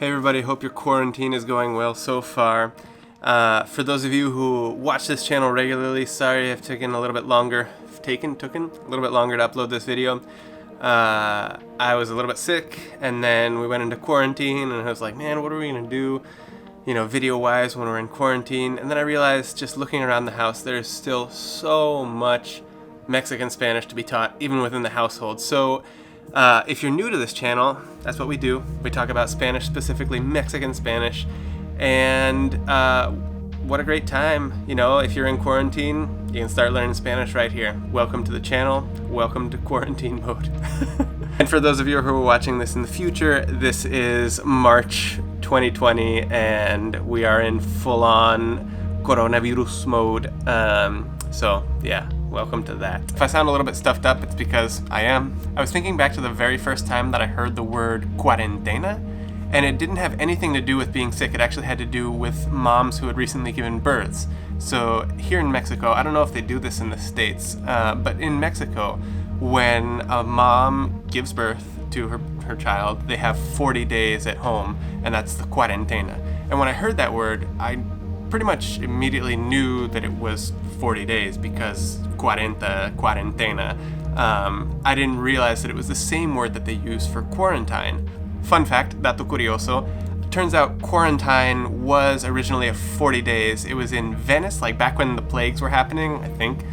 Hey everybody, hope your quarantine is going well so far. For those of you who watch this channel regularly, sorry I've taken a little bit longer. Took a little bit longer to upload this video. I was a little bit sick, and then we went into quarantine, and I was like, man, what are we gonna do, video-wise when we're in quarantine? And then I realized, just looking around the house, there's still so much Mexican Spanish to be taught, even within the household. So if you're new to this channel, that's what we do. We talk about Spanish, specifically Mexican Spanish, and what a great time. If you're in quarantine, you can start learning Spanish right here. Welcome to the channel. Welcome to quarantine mode. And for those of you who are watching this in the future, this is March 2020, and we are in full-on coronavirus mode. So yeah, welcome to that. If I sound a little bit stuffed up, it's because I am. I was thinking back to the very first time that I heard the word cuarentena, and it didn't have anything to do with being sick. It actually had to do with moms who had recently given births. So here in Mexico, I don't know if they do this in the States, but in Mexico, when a mom gives birth to her child, they have 40 days at home, and that's the cuarentena. And when I heard that word, I pretty much immediately knew that it was 40 days because cuarentena. I didn't realize that it was the same word that they use for quarantine. Fun fact, dato curioso, turns out quarantine was originally a 40 days. It was in Venice, like back when the plagues were happening, I think.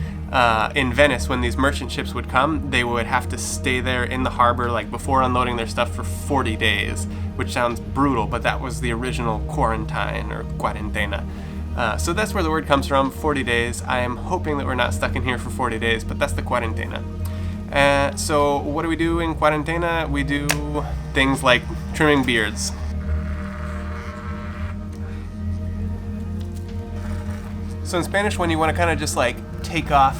In Venice, when these merchant ships would come, they would have to stay there in the harbor, like before unloading their stuff, for 40 days, which sounds brutal, but that was the original quarantine or cuarentena. So that's where the word comes from, 40 days. I am hoping that we're not stuck in here for 40 days, but that's the cuarentena. So what do we do in cuarentena? We do things like trimming beards. So in Spanish, when you want to kind of just like take off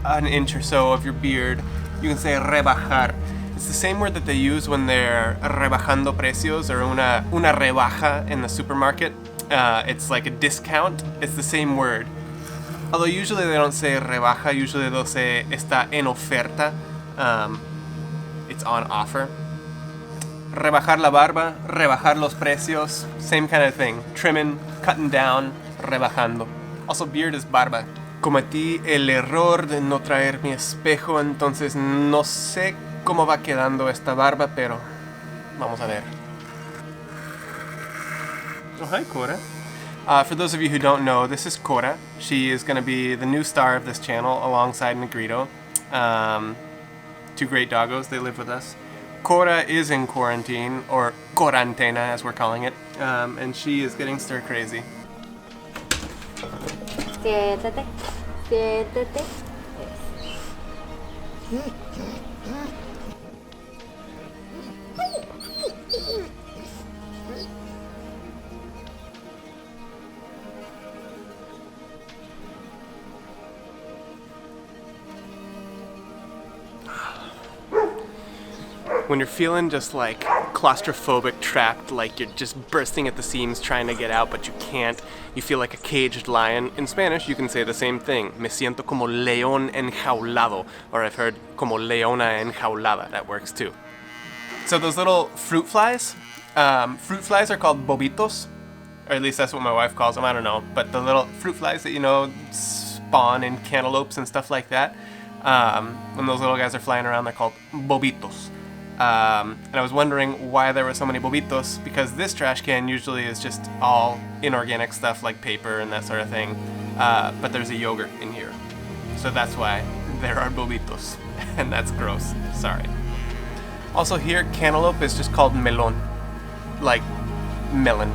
an inch or so of your beard, you can say rebajar. It's the same word that they use when they're rebajando precios, or una rebaja in the supermarket. It's like a discount. It's the same word. Although usually they don't say rebaja, usually they'll say está en oferta. It's on offer. Rebajar la barba, rebajar los precios, same kind of thing. Trimming, cutting down, rebajando. Also, beard is barba. Cometí el error de no traer mi espejo, entonces no sé cómo va quedando esta barba, pero vamos a ver. Oh, hi, Korah. For those of you who don't know, this is Korah. She is going to be the new star of this channel alongside Negrito. Two great doggos, they live with us. Korah is in quarantine, or cuarentena as we're calling it, and she is getting stir crazy. Siéntate, siéntate. When you're feeling just like claustrophobic, trapped, like you're just bursting at the seams trying to get out, but you can't, you feel like a caged lion. In Spanish, you can say the same thing. Me siento como león enjaulado, or I've heard como leona enjaulada. That works too. So those little fruit flies are called bobitos, or at least that's what my wife calls them, I don't know. But the little fruit flies that, spawn in cantaloupes and stuff like that, when those little guys are flying around, they're called bobitos. And I was wondering why there were so many bobitos, because this trash can usually is just all inorganic stuff like paper and that sort of thing, but there's a yogurt in here, so that's why there are bobitos, and that's gross, sorry. Also here, cantaloupe is just called melon, like melon.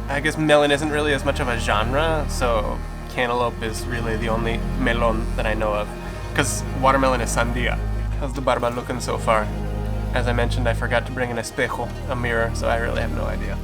I guess melon isn't really as much of a genre, so cantaloupe is really the only melon that I know of, because watermelon is sandia. How's the barba looking so far? As I mentioned, I forgot to bring an espejo, a mirror, so I really have no idea.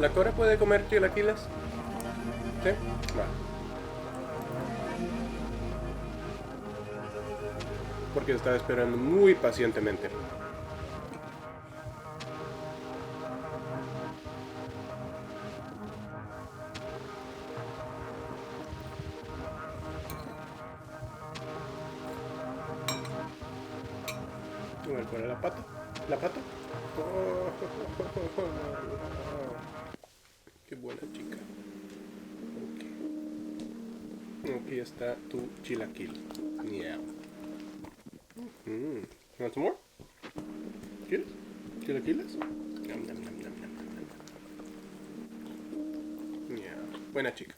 ¿La Korah puede comer chilaquiles? ¿Sí? Va. Porque estaba esperando muy pacientemente. A ver, ¿cuál es la pata? ¿La pata? Oh, qué buena chica. Okay. Aquí está tu chilaquil. Yeah. Want some more? ¿Quieres? ¿Chilaquiles? Yum, yum, yum, yum, yum, yum. Yeah. Buena chica.